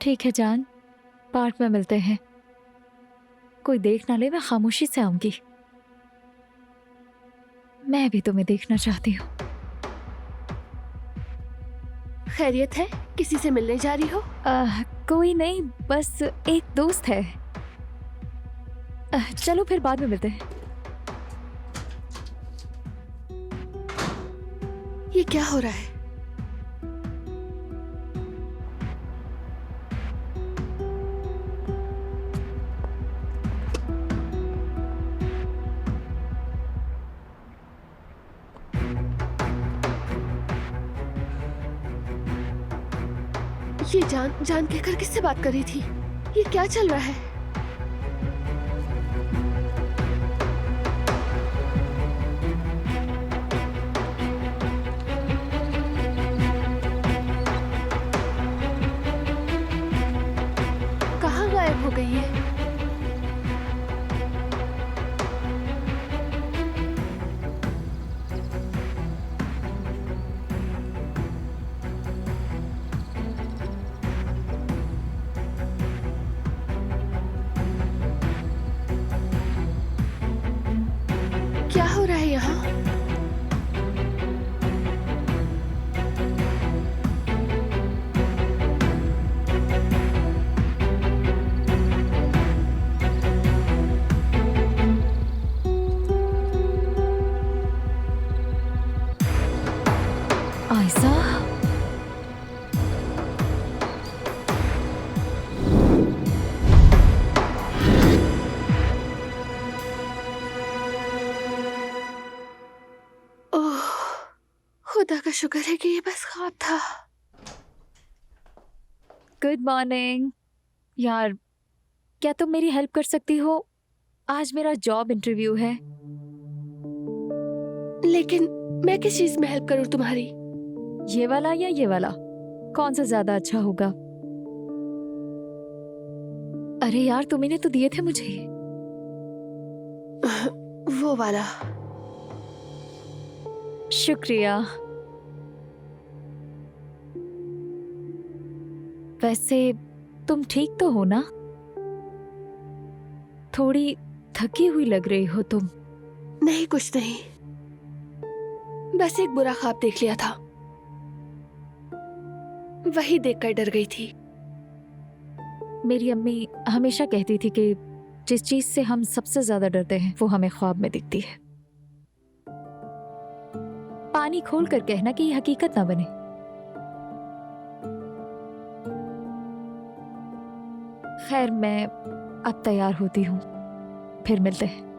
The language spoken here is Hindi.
ठीक है जान, पार्क में मिलते हैं। कोई देख ना ले, मैं खामोशी से आऊंगी। मैं भी तुम्हें देखना चाहती हूँ। खैरियत है? किसी से मिलने जा रही हो? कोई नहीं, बस एक दोस्त है। चलो फिर बाद में मिलते हैं। ये क्या हो रहा है? ये जान जान कहकर किससे बात कर रही थी? ये क्या चल रहा है? कहाँ गायब हो गई है? क्या हो रहा है यहाँ? आयशा, ओह, खुदा का शुक्र है कि ये बस ख्वाब था। Good morning. यार, क्या तुम मेरी हेल्प कर सकती हो? आज मेरा जॉब इंटरव्यू है। लेकिन मैं किस चीज में हेल्प करूँ तुम्हारी? ये वाला या ये वाला, कौन सा ज्यादा अच्छा होगा? अरे यार, तुम्ही ने तो दिए थे मुझे। वो वाला। शुक्रिया। वैसे तुम ठीक तो हो ना? थोड़ी थकी हुई लग रही हो तुम। नहीं, कुछ नहीं, बस एक बुरा ख्वाब देख लिया था, वही देखकर डर गई थी। मेरी अम्मी हमेशा कहती थी कि जिस चीज से हम सबसे ज्यादा डरते हैं वो हमें ख्वाब में दिखती है। पानी खोल कर कहना कि ये हकीकत ना बने। खैर, मैं अब तैयार होती हूँ, फिर मिलते हैं।